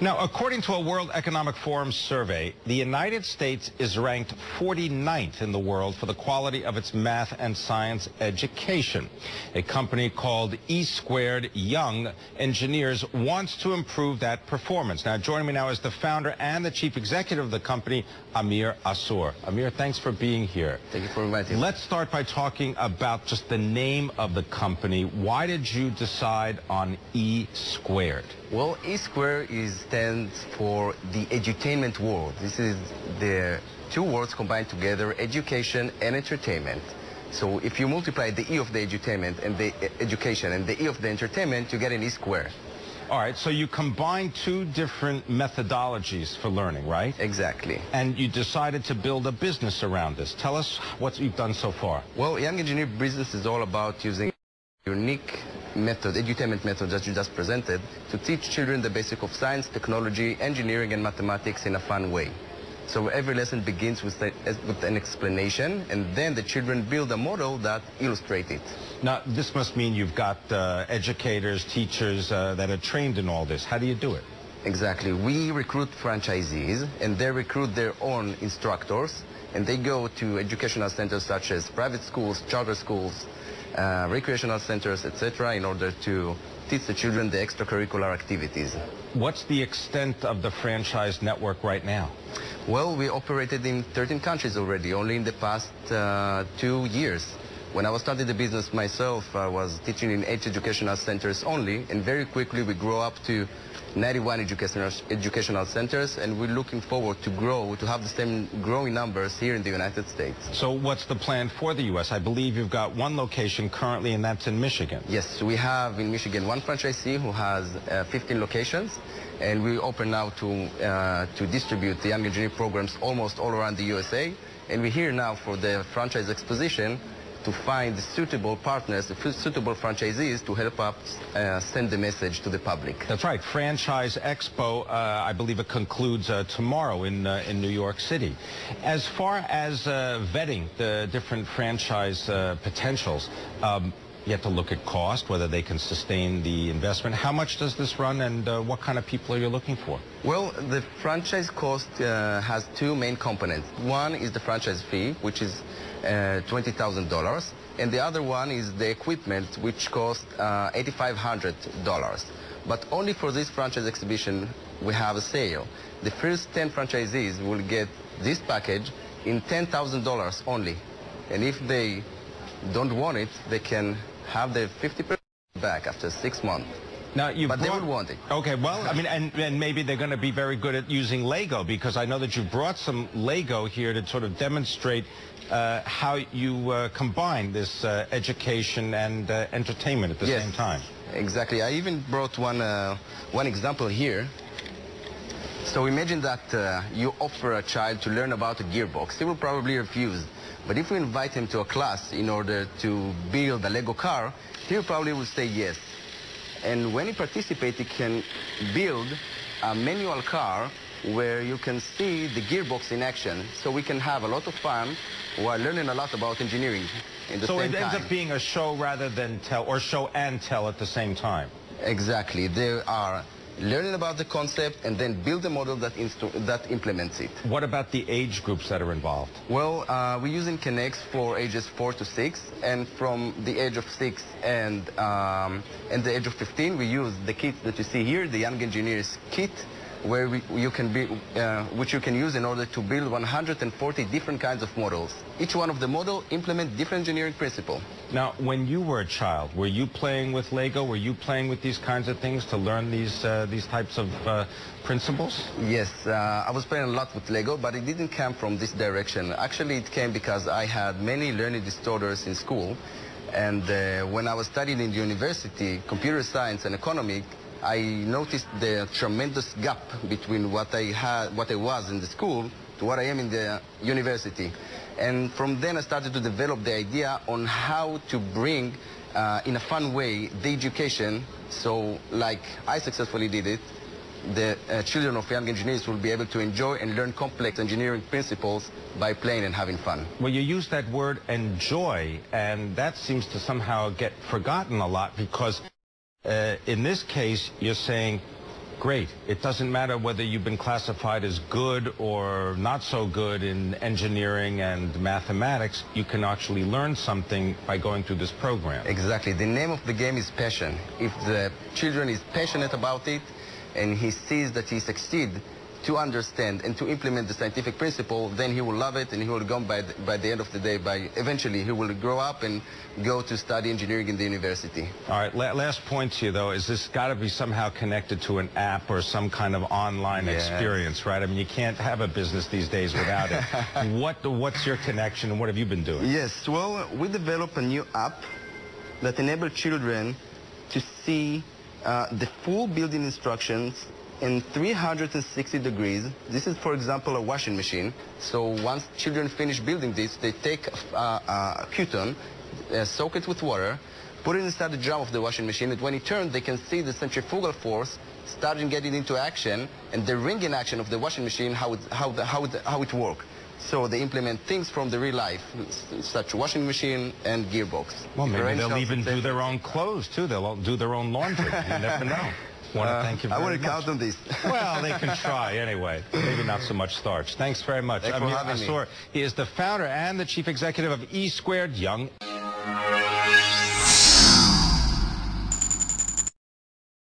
Now, according to a World Economic Forum survey, the United States is ranked 49th in the world for the quality of its math and science education. A company called E² Young Engineers wants to improve that performance. Now, joining me now is the founder and the chief executive of the company, Amir Assur. Amir, thanks for being here. Thank you for inviting me. Let's start by talking about just the name of the company. Why did you decide on E²? Well, E² stands for the edutainment world. This is the two words combined together, education and entertainment. So if you multiply the E of the edutainment and the education and the E of the entertainment, you get an E². All right, so you combine two different methodologies for learning, right? Exactly. And you decided to build a business around this. Tell us what you've done so far. Well, Young Engineer business is all about using unique method, edutainment method that you just presented, to teach children the basic of science, technology, engineering, and mathematics in a fun way. So every lesson begins with an explanation, and then the children build a model that illustrates it. Now, this must mean you've got educators, teachers that are trained in all this. How do you do it? Exactly. We recruit franchisees, and they recruit their own instructors, and they go to educational centers such as private schools, charter schools, recreational centers, etc., in order to teach the children the extracurricular activities. What's the extent of the franchise network right now? Well, we operated in 13 countries already, only in the past 2 years. When I was starting the business myself, I was teaching in 8 educational centers only, and very quickly we grew up to 91 educational centers, and we're looking forward to have the same growing numbers here in the United States. So what's the plan for the U.S.? I believe you've got one location currently, and that's in Michigan. Yes, we have in Michigan one franchisee who has 15 locations, and we open now to distribute the Young Engineer programs almost all around the USA. And we're here now for the franchise exposition to find suitable partners, suitable franchisees to help us send the message to the public. That's right. Franchise Expo, I believe it concludes tomorrow in New York City. As far as vetting the different franchise potentials, you have to look at cost, whether they can sustain the investment. How much does this run, and what kind of people are you looking for? Well, the franchise cost has two main components. One is the franchise fee, which is $20,000, and the other one is the equipment, which costs $8,500. But only for this franchise exhibition, we have a sale. The first 10 franchisees will get this package in $10,000 only. And if they don't want it, they can have their 50% back after 6 months. Now, but they would want it. Okay, well, I mean, and maybe they're going to be very good at using Lego, because I know that you brought some Lego here to sort of demonstrate how you combine this education and entertainment at the same time. Exactly. I even brought one example here. So imagine that you offer a child to learn about a gearbox. He will probably refuse. But if we invite him to a class in order to build a Lego car, he probably will say yes. And when he participates, he can build a manual car where you can see the gearbox in action. So we can have a lot of fun while learning a lot about engineering in the same time. So it ends up being a show rather than tell, or show and tell at the same time. Exactly. They are learning about the concept and then build a model that implements it. What about the age groups that are involved? Well, we're using Connects for ages 4 to 6, and from the age of 6 and the age of 15, we use the kit that you see here, the Young Engineers kit, where which you can use in order to build 140 different kinds of models. Each one of the model implement different engineering principle. Now, when you were a child, were you playing with Lego? Were you playing with these kinds of things to learn these types of principles? Yes, I was playing a lot with Lego, but it didn't come from this direction. Actually, it came because I had many learning disorders in school, and when I was studying in the university, computer science and economics, I noticed the tremendous gap between what I was in the school to what I am in the university. And from then I started to develop the idea on how to bring, in a fun way, the education. So like I successfully did it, the children of young engineers will be able to enjoy and learn complex engineering principles by playing and having fun. Well, you use that word enjoy, and that seems to somehow get forgotten a lot, because in this case, you're saying Great. It doesn't matter whether you've been classified as good or not so good in engineering and mathematics. You can actually learn something by going through this program. Exactly. The name of the game is passion. If the children is passionate about it and he sees that he succeeds to understand and to implement the scientific principle, then he will love it, and he will go by the end of the day, eventually he will grow up and go to study engineering in the university. All right, last point to you, though, is this got to be somehow connected to an app or some kind of online experience, right? I mean, you can't have a business these days without it. What's your connection, and what have you been doing? Yes, well, we developed a new app that enables children to see the full building instructions in 360 degrees. This is, for example, a washing machine. So once children finish building this, they take a Q-ton, soak it with water, put it inside the drum of the washing machine, and when it turns, they can see the centrifugal force starting getting into action, and the ringing action of the washing machine, how it works. So they implement things from the real life, such washing machine and gearbox. Well, maybe they'll even do their own clothes, too. They'll do their own laundry. You never know. Thank you very much. I wouldn't count on this. Well, they can try anyway. Maybe not so much starch. Thanks very much. Thanks for having me. He is the founder and the chief executive of E Squared Young.